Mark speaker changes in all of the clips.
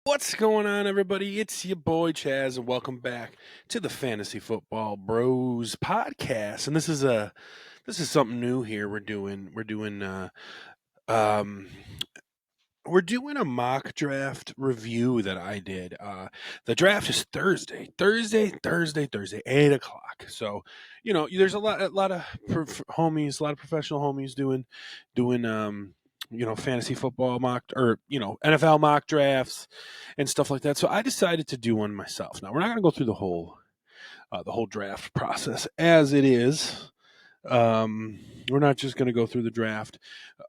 Speaker 1: What's going on, everybody? It's your boy Chazz, and welcome back to the Fantasy Football Bros podcast. And this is something new here. Um we're doing a mock draft review that I did. The draft is Thursday, 8 o'clock. So, there's a lot of homies, a lot of professional homies doing fantasy football mock or NFL mock drafts and stuff like that. So I decided to do one myself. Now we're not going to go through the whole draft process as it is. We're not just going to go through the draft,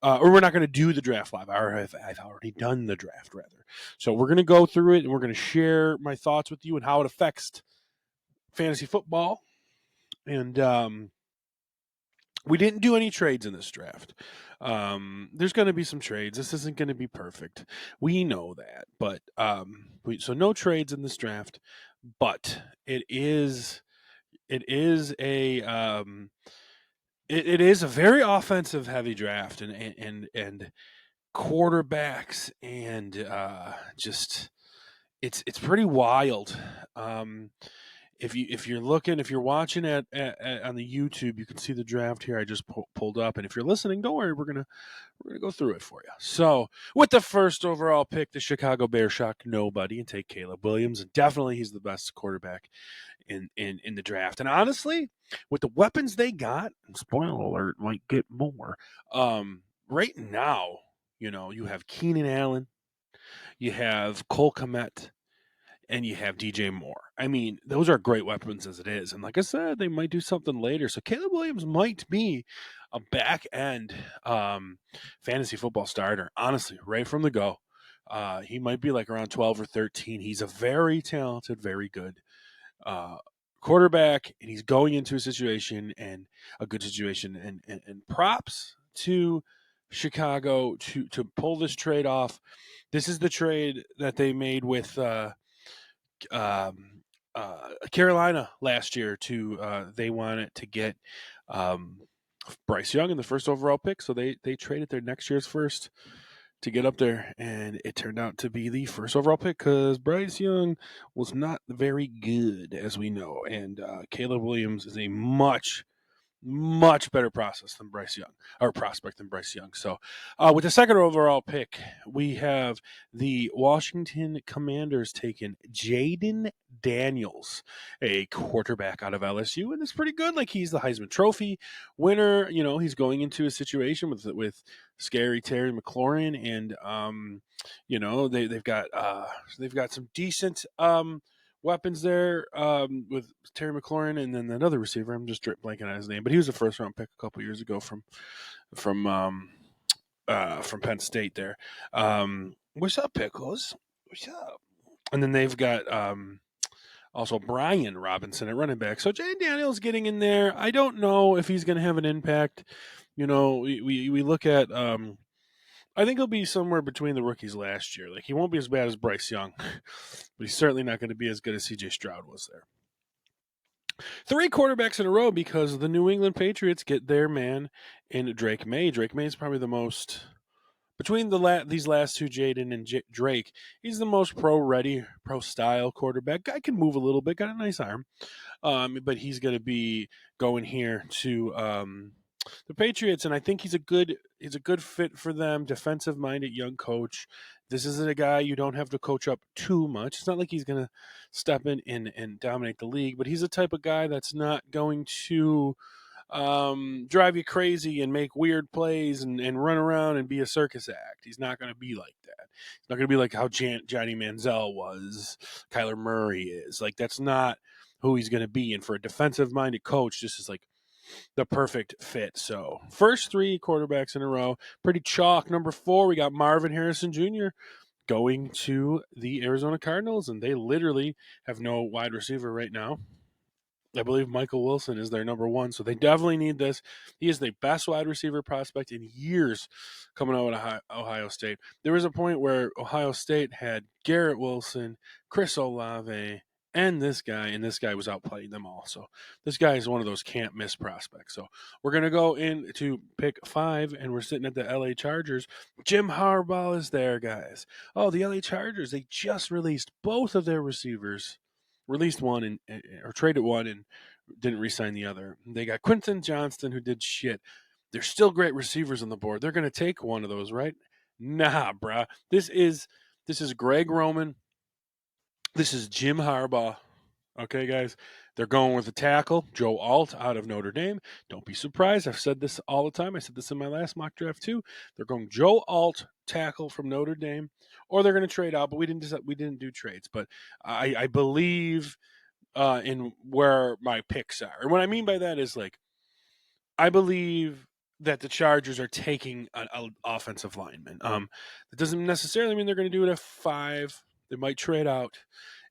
Speaker 1: or we're not going to do the draft live. I've already done the draft, rather. So we're going to go through it, and we're going to share my thoughts with you and how it affects fantasy football. And we didn't do any trades in this draft. There's going to be some trades. This isn't going to be perfect. We know that, but so no trades in this draft. But it is a very offensive heavy draft, and quarterbacks and just it's pretty wild. If you're watching at on the YouTube, you can see the draft here. I just pulled up, and if you're listening, don't worry, we're gonna go through it for you. So with the first overall pick, the Chicago Bears shock nobody and take Caleb Williams, and definitely he's the best quarterback in the draft. And honestly, with the weapons they got, and spoiler alert, might get more. Right now, you have Keenan Allen, you have Cole Kmet, and you have DJ Moore. I mean, those are great weapons as it is. And like I said, they might do something later. So Caleb Williams might be a back end fantasy football starter, honestly, right from the go. He might be like around 12 or 13. He's a very talented, very good uh, quarterback, and he's going into a situation and a good situation. And props to Chicago to pull this trade off. This is the trade that they made with Carolina last year. They wanted to get Bryce Young in the first overall pick, so they traded their next year's first to get up there, and it turned out to be the first overall pick because Bryce Young was not very good, as we know, and Caleb Williams is a much better process than Bryce Young, or prospect than Bryce Young. So, with the second overall pick, we have the Washington Commanders taking Jaden Daniels, a quarterback out of LSU, and it's pretty good. Like, he's the Heisman Trophy winner. He's going into a situation with scary Terry McLaurin, and they've got some decent weapons there with Terry McLaurin, and then another receiver. I'm just blanking on his name, but he was a first round pick a couple years ago from Penn State. There, what's up, Pickles? What's up? And then they've got also Brian Robinson at running back. So Jay Daniels getting in there. I don't know if he's going to have an impact. We look at. I think he'll be somewhere between the rookies last year. Like, he won't be as bad as Bryce Young, but he's certainly not going to be as good as C.J. Stroud was there. 3 quarterbacks in a row because the New England Patriots get their man in Drake May. Drake May is probably the most, between these last two, Jaden and Drake, he's the most pro-ready, pro-style quarterback. Guy can move a little bit, got a nice arm, but he's going to be going here to the Patriots, and I think he's a good fit for them. Defensive minded young coach. This is a guy you don't have to coach up too much. It's not like he's going to step in and dominate the league, but he's the type of guy that's not going to drive you crazy and make weird plays and run around and be a circus act. He's not going to be like that. He's not going to be like how Johnny Manziel was, Kyler Murray is. Like, that's not who he's going to be. And for a defensive minded coach, this is like the perfect fit. So, first 3 quarterbacks in a row, pretty chalk. Number 4, we got Marvin Harrison Jr. going to the Arizona Cardinals, and they literally have no wide receiver right now. I believe Michael Wilson is their number 1, so they definitely need this. He is the best wide receiver prospect in years coming out of Ohio State. There was a point where Ohio State had Garrett Wilson, Chris Olave, and this guy was outplaying them all. So this guy is one of those can't miss prospects. So we're gonna go into pick 5, and we're sitting at the LA Chargers. Jim Harbaugh is there, guys. Oh, the LA Chargers, they just released both of their receivers. Released one or traded one and didn't re-sign the other. They got Quentin Johnston, who did shit. They're still great receivers on the board. They're gonna take one of those, right? Nah, bruh. This is Greg Roman. This is Jim Harbaugh. Okay, guys, they're going with a tackle, Joe Alt out of Notre Dame. Don't be surprised. I've said this all the time. I said this in my last mock draft too. They're going Joe Alt tackle from Notre Dame, or they're going to trade out. But we didn't do trades. But I believe in where my picks are, and what I mean by that is like I believe that the Chargers are taking an offensive lineman. It doesn't necessarily mean they're going to do it at 5. They might trade out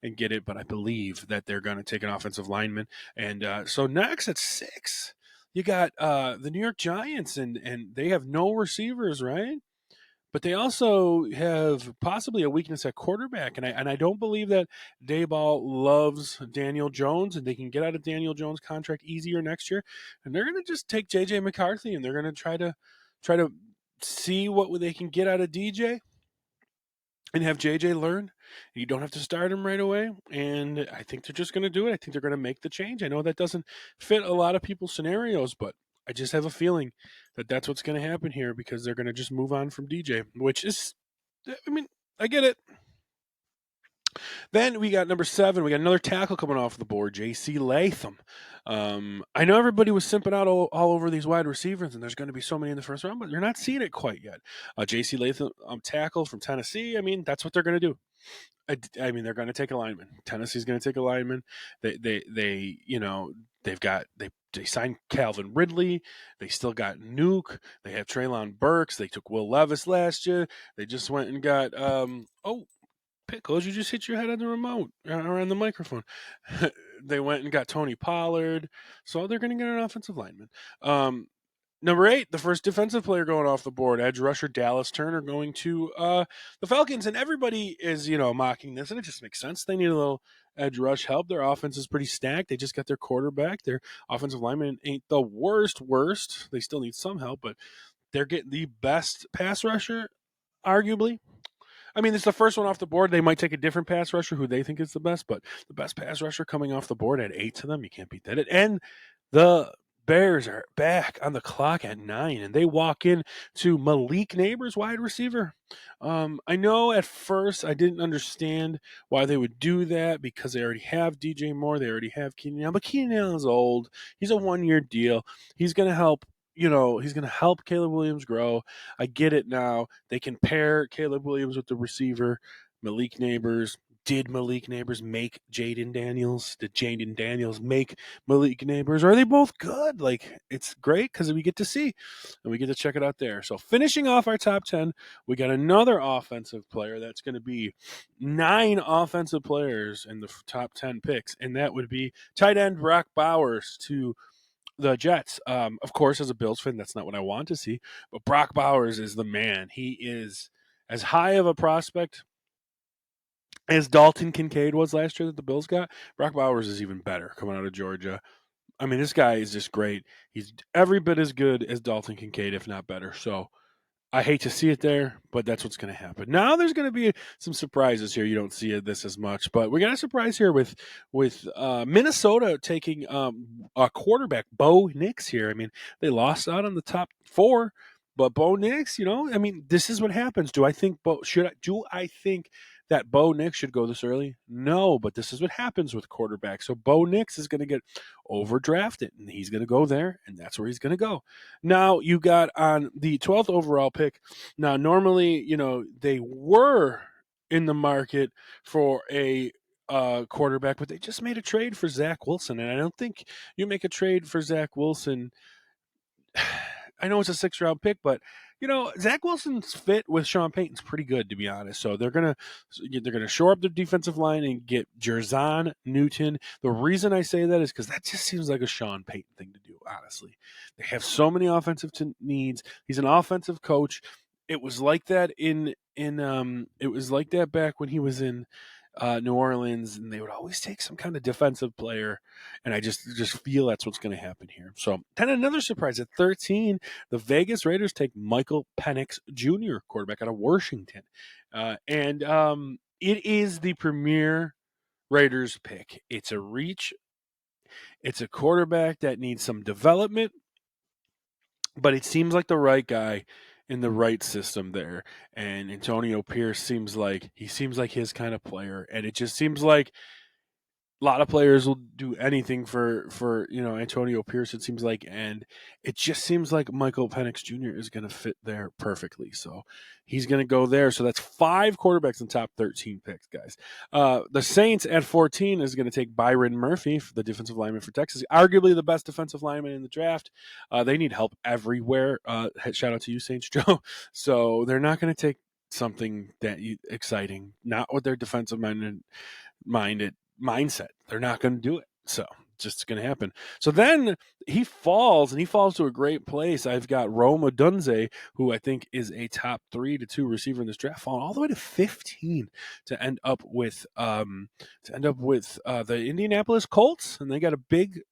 Speaker 1: and get it, but I believe that they're going to take an offensive lineman. And so next at 6, you got the New York Giants, and they have no receivers, right? But they also have possibly a weakness at quarterback, and I don't believe that Dayball loves Daniel Jones, and they can get out of Daniel Jones' contract easier next year. And they're going to just take JJ McCarthy, and they're going to try to see what they can get out of DJ and have JJ learn. You don't have to start him right away, and I think they're just going to do it. I think they're going to make the change. I know that doesn't fit a lot of people's scenarios, but I just have a feeling that that's what's going to happen here because they're going to just move on from DJ, which is, I mean, I get it. Then we got number 7. We got another tackle coming off the board, J.C. Latham. I know everybody was simping out all over these wide receivers, and there's going to be so many in the first round, but you're not seeing it quite yet. J.C. Latham, tackle from Tennessee. I mean, that's what they're going to do. I mean, they're going to take a lineman. Tennessee's going to take a lineman. They signed Calvin Ridley. They still got Nuke. They have Traylon Burks. They took Will Levis last year. They just went and got Pickles, you just hit your head on the remote or on the microphone. They went and got Tony Pollard, so they're going to get an offensive lineman. Number 8, the first defensive player going off the board, edge rusher Dallas Turner going to the Falcons, and everybody is mocking this, and it just makes sense. They need a little edge rush help. Their offense is pretty stacked. They just got their quarterback. Their offensive lineman ain't the worst. They still need some help, but they're getting the best pass rusher, arguably. I mean, it's the first one off the board. They might take a different pass rusher who they think is the best, but the best pass rusher coming off the board at 8 to them, you can't beat that. And the Bears are back on the clock at 9, and they walk in to Malik Neighbors, wide receiver. I know at first I didn't understand why they would do that because they already have DJ Moore, they already have Keenan Allen, but Keenan Allen is old. He's a 1-year deal. He's going to help. He's going to help Caleb Williams grow. I get it now. They can pair Caleb Williams with the receiver, Malik Neighbors. Did Malik Neighbors make Jaden Daniels? Did Jaden Daniels make Malik Neighbors? Are they both good? Like, it's great because we get to see and we get to check it out there. So, finishing off our top 10, we got another offensive player that's going to be 9 offensive players in the top 10 picks, and that would be tight end Brock Bowers to the Jets. Of course, as a Bills fan, that's not what I want to see. But Brock Bowers is the man. He is as high of a prospect as Dalton Kincaid was last year that the Bills got. Brock Bowers is even better coming out of Georgia. I mean, this guy is just great. He's every bit as good as Dalton Kincaid, if not better. So I hate to see it there, but that's what's going to happen. Now there's going to be some surprises here. You don't see this as much, but we got a surprise here with Minnesota taking a quarterback, Bo Nix here. I mean, they lost out on the top 4, but Bo Nix, I mean, this is what happens. Do I think that Bo Nix should go this early? No, but this is what happens with quarterbacks. So Bo Nix is going to get overdrafted, and he's going to go there, and that's where he's going to go. Now, you got on the 12th overall pick. Now, normally, they were in the market for a quarterback, but they just made a trade for Zach Wilson, and I don't think you make a trade for Zach Wilson. I know it's a 6th-round pick, but Zach Wilson's fit with Sean Payton's pretty good, to be honest. So they're gonna shore up their defensive line and get Jerzon Newton. The reason I say that is because that just seems like a Sean Payton thing to do. Honestly, they have so many offensive needs. He's an offensive coach. It was like that it was like that back when he was in New Orleans, and they would always take some kind of defensive player, and I just feel that's what's going to happen here. So then another surprise at 13, the Vegas Raiders take Michael Penix Jr., quarterback out of Washington, and it is the premier Raiders pick. It's a reach. It's a quarterback that needs some development, but it seems like the right guy in the right system there. And Antonio Pierce seems like his kind of player, and it just seems like a lot of players will do anything for Antonio Pierce. It seems like, and it just seems like Michael Penix Jr. is going to fit there perfectly. So he's going to go there. So that's 5 quarterbacks in top 13 picks, guys. The Saints at 14 is going to take Byron Murphy, the defensive lineman for Texas, arguably the best defensive lineman in the draft. They need help everywhere. Shout out to you, Saints Joe. So they're not going to take something that exciting, not with their defensive minded mindset. They're not going to do it. So just going to happen. So then he falls to a great place. I've got Rome Odunze, who I think is a top 3 to 2 receiver in this draft, falling all the way to 15 to end up with the Indianapolis Colts, and they got a big,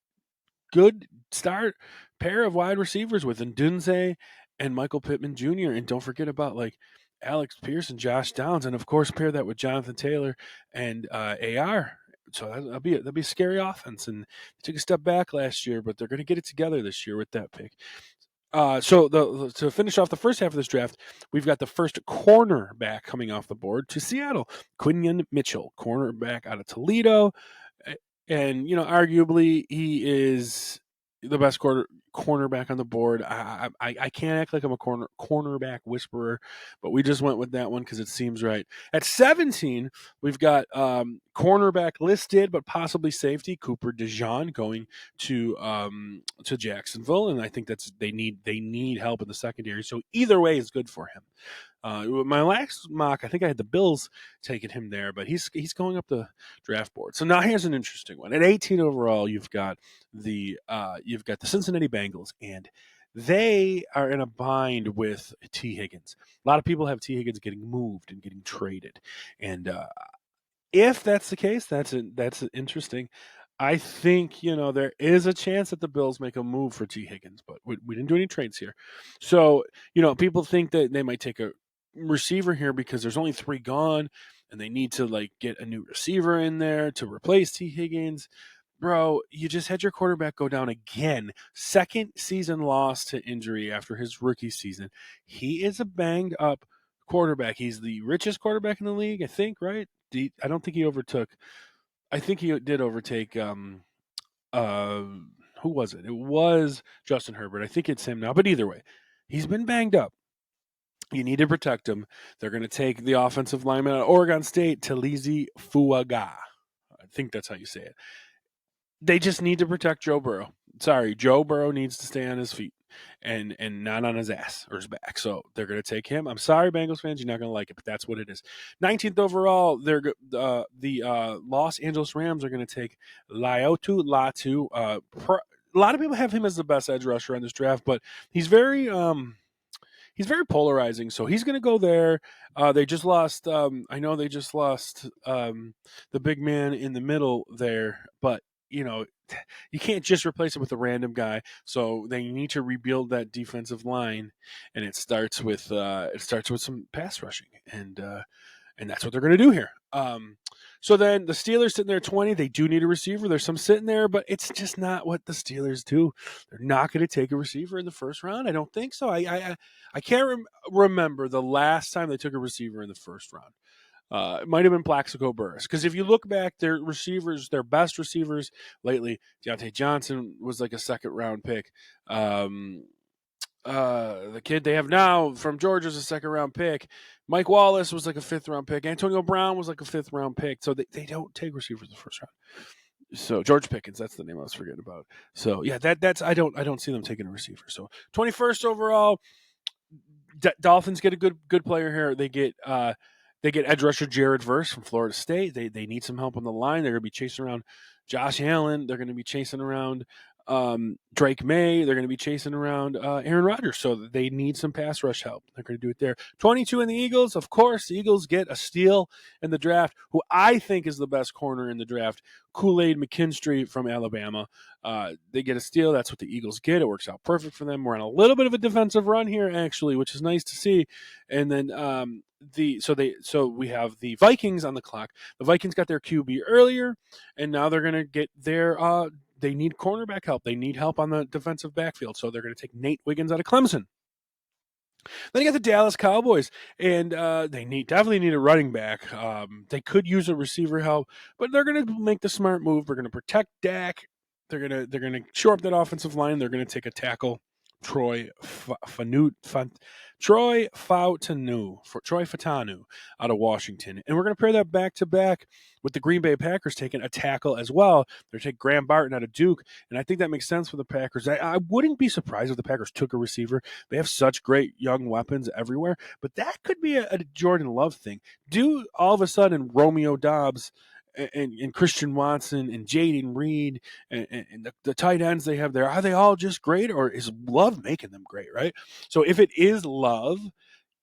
Speaker 1: good start pair of wide receivers with Odunze and Michael Pittman Jr. And don't forget about Alex Pierce and Josh Downs, and of course pair that with Jonathan Taylor and AR. So that'll be a scary offense, and they took a step back last year, but they're going to get it together this year with that pick. To finish off the first half of this draft, we've got the first cornerback coming off the board to Seattle, Quinion Mitchell, cornerback out of Toledo, and arguably he is the best cornerback on the board. I can't act like I'm a cornerback whisperer, but we just went with that one because it seems right. At 17, we've got cornerback listed, but possibly safety Cooper DeJean going to Jacksonville, and I think they need help in the secondary. So either way is good for him. My last mock, I think I had the Bills taking him there, but he's going up the draft board. So now here's an interesting one. At 18 overall, you've got the Cincinnati Bengals, and they are in a bind with T. Higgins. A lot of people have T. Higgins getting moved and getting traded, and if that's the case, that's interesting. I think there is a chance that the Bills make a move for T. Higgins, but we didn't do any trades here. So people think that they might take a receiver here because there's only 3 gone, and they need to get a new receiver in there to replace T. Higgins. Bro, you just had your quarterback go down again. Second season loss to injury after his rookie season. He is a banged up quarterback. He's the richest quarterback in the league, I think, right? I don't think he overtook. I think he did overtake. Who was it? It was Justin Herbert. I think it's him now. But either way, he's been banged up. You need to protect him. They're going to take the offensive lineman out of Oregon State, Talizi Fuaga. I think that's how you say it. They just need to protect Joe Burrow. Sorry, Joe Burrow needs to stay on his feet and not on his ass or his back. So they're going to take him. I'm sorry, Bengals fans, you're not going to like it, but that's what it is. 19th overall, the Los Angeles Rams are going to take Laiatu Latu. A lot of people have him as the best edge rusher on this draft, but he's very polarizing. So he's going to go there. They just lost. I know they just lost the big man in the middle there, but you can't just replace it with a random guy. So they need to rebuild that defensive line, and it starts with some pass rushing, and that's what they're going to do here. So then the Steelers sitting there 20, they do need a receiver. There's some sitting there, but it's just not what the Steelers do. They're not going to take a receiver in the first round. I don't think so. I can't remember the last time they took a receiver in the first round. It might have been Plaxico Burress. Because if you look back, their best receivers lately, Deontay Johnson was like a second-round pick. The kid they have now from Georgia is a second-round pick. Mike Wallace was like a fifth-round pick. Antonio Brown was like a fifth-round pick. So they don't take receivers in the first round. So George Pickens, that's the name I was forgetting about. So yeah, that's I don't see them taking a receiver. So 21st overall, Dolphins get a good player here. They get edge rusher Jared Verse from Florida State. They need some help on the line. They're going to be chasing around Josh Allen. They're going to be chasing around Drake May. They're going to be chasing around Aaron Rodgers, so they need some pass rush help. They're going to do it there. 22 in the Eagles. Of course, the Eagles get a steal in the draft, who I think is the best corner in the draft, Kool-Aid McKinstry from Alabama. They get a steal. That's what the Eagles get. It works out perfect for them. We're on a little bit of a defensive run here, actually, which is nice to see. And then so we have the Vikings on the clock. The Vikings got their QB earlier, and now they're going to get their they need cornerback help. They need help on the defensive backfield, so they're going to take Nate Wiggins out of Clemson. Then you got the Dallas Cowboys, and they definitely need a running back. They could use a receiver help, but they're going to make the smart move. They're going to protect Dak. They're going to shore up that offensive line. They're going to take a tackle, Troy Fatanu out of Washington, and we're going to pair that back to back with the Green Bay Packers taking a tackle as well. They're taking Graham Barton out of Duke, and I think that makes sense for the Packers. I wouldn't be surprised if the Packers took a receiver. They have such great young weapons everywhere, but that could be a Jordan Love thing. Do all of a sudden Romeo Doubs and Christian Watson and Jaden Reed and the tight ends they have there, are they all just great, or is Love making them great, right? So if it is Love,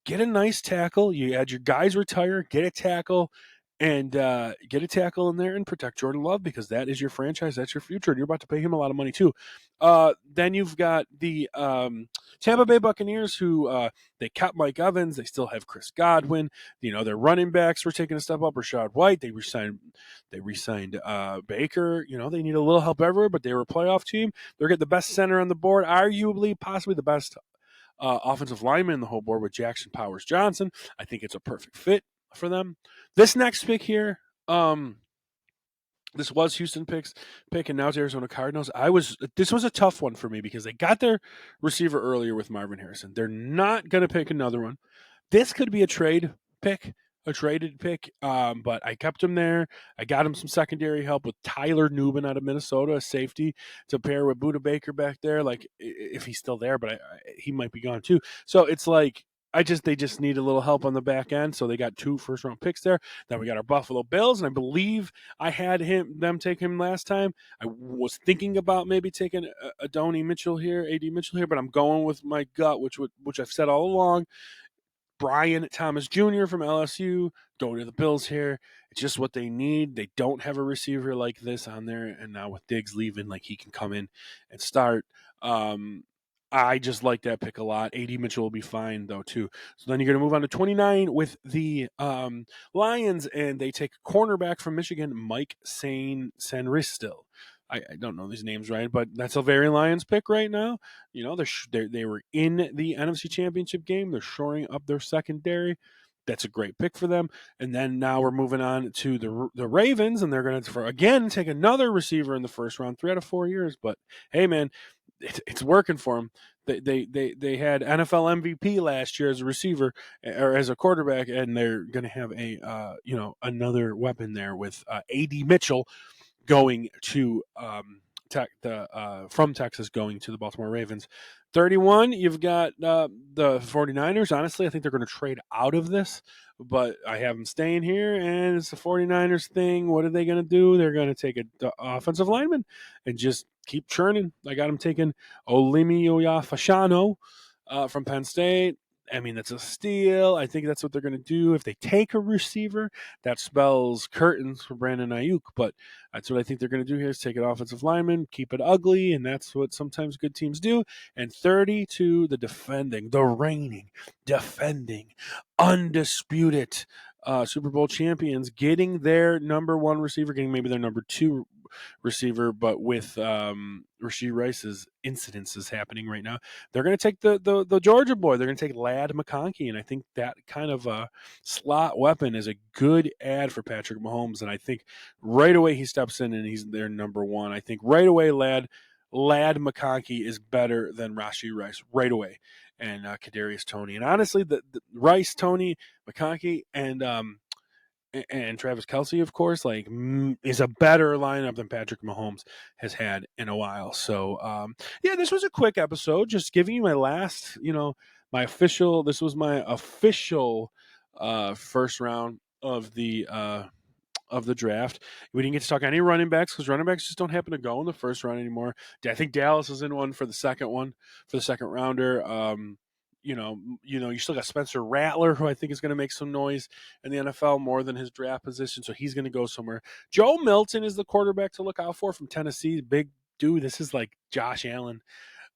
Speaker 1: get a nice tackle. You had your guys retire, get a tackle, and get a tackle in there and protect Jordan Love, because that is your franchise. That's your future, and you're about to pay him a lot of money too. Then you've got the Tampa Bay Buccaneers, who they kept Mike Evans. They still have Chris Godwin. Their running backs were taking a step up. Rashad White. They re-signed Baker. They need a little help everywhere, but they were a playoff team. They're getting the best center on the board, arguably, possibly the best offensive lineman in the whole board with Jackson Powers Johnson. I think it's a perfect fit for them. This next pick here, this was Houston pick, and now it's Arizona Cardinals. This was a tough one for me because they got their receiver earlier with Marvin Harrison. They're not going to pick another one. This could be a traded pick, but I kept him there. I got him some secondary help with Tyler Nubin out of Minnesota, a safety, to pair with Budda Baker back there. Like, if he's still there, but he might be gone too. So it's like, they just need a little help on the back end. So they got 2 first-round picks there. Then we got our Buffalo Bills, and I believe I had them take him last time. I was thinking about maybe taking AD Mitchell here, but I'm going with my gut, which I've said all along. Brian Thomas Jr. from LSU going to the Bills here. It's just what they need. They don't have a receiver like this on there, and now with Diggs leaving, like, he can come in and start. I just like that pick a lot. AD Mitchell will be fine, though, too. So then you're going to move on to 29 with the Lions, and they take a cornerback from Michigan, Mike Sanristil. I don't know these names right, but that's a very Lions pick right now. They were in the NFC Championship game. They're shoring up their secondary. That's a great pick for them. And then now we're moving on to the Ravens, and they're going to, again, take another receiver in the first round, 3 out of 4 years. But, hey, man, it's working for them. They had NFL MVP last year as a receiver or as a quarterback, and they're going to have another weapon there with AD Mitchell going to from Texas going to the Baltimore Ravens. 31, you've got the 49ers. Honestly, I think they're going to trade out of this, but I have them staying here, and it's the 49ers thing. What are they going to do? They're going to take an offensive lineman and just keep churning. I got them taking Olimi Oyafashano from Penn State. I mean, that's a steal. I think that's what they're going to do. If they take a receiver, that spells curtains for Brandon Ayuk. But that's what I think they're going to do here, is take an offensive lineman, keep it ugly, and that's what sometimes good teams do. And 32, the reigning, defending, undisputed Super Bowl champions, getting their number 1 receiver, getting maybe their number 2 receiver, but with Rashee Rice's incidences happening right now, they're going to take the Georgia boy. They're going to take Ladd McConkey, and I think that kind of slot weapon is a good add for Patrick Mahomes. And I think right away he steps in and he's their number 1. I think right away Ladd McConkey is better than Rashee Rice right away, and Kadarius Toney. And honestly, the Rice, Toney, McConkey, and Travis Kelce, of course, is a better lineup than Patrick Mahomes has had in a while. So, this was a quick episode, just giving you my last, this was my official first round of the of the draft. We didn't get to talk any running backs because running backs just don't happen to go in the first round anymore. I think Dallas is in one for the second rounder. You still got Spencer Rattler, who I think is going to make some noise in the NFL more than his draft position, so he's going to go somewhere. Joe Milton is the quarterback to look out for from Tennessee. Big dude. This is like Josh Allen.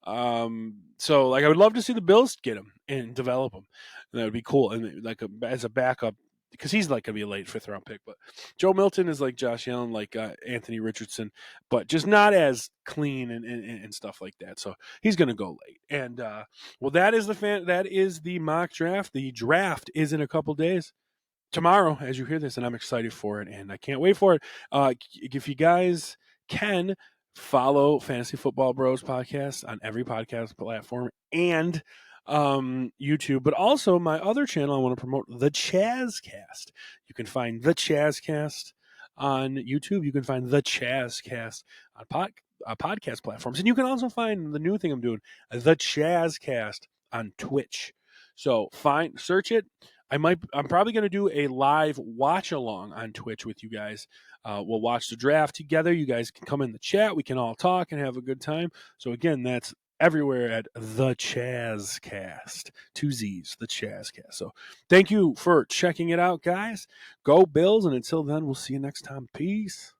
Speaker 1: So like I would love to see the Bills get him and develop him. That would be cool. And like as a backup, because he's like gonna be a late 5th round pick. But Joe Milton is like Josh Allen, like Anthony Richardson, but just not as clean and stuff like that. So he's gonna go late. And well, that is the mock draft. The draft is in a couple days. Tomorrow, as you hear this, and I'm excited for it, and I can't wait for it. If you guys can follow Fantasy Football Bros podcast on every podcast platform and YouTube, but also my other channel, I want to promote the Chazzcast. You can find the Chazzcast on YouTube. You can find the Chazzcast on podcast platforms, and you can also find the new thing I'm doing, the Chazzcast on Twitch. So search it. I'm probably going to do a live watch along on Twitch with you guys. We'll watch the draft together. You guys can come in the chat. We can all talk and have a good time. So again, that's everywhere at the Chazzcast. 2 Z's, the Chazzcast. So thank you for checking it out, guys. Go Bills, and until then, we'll see you next time. Peace.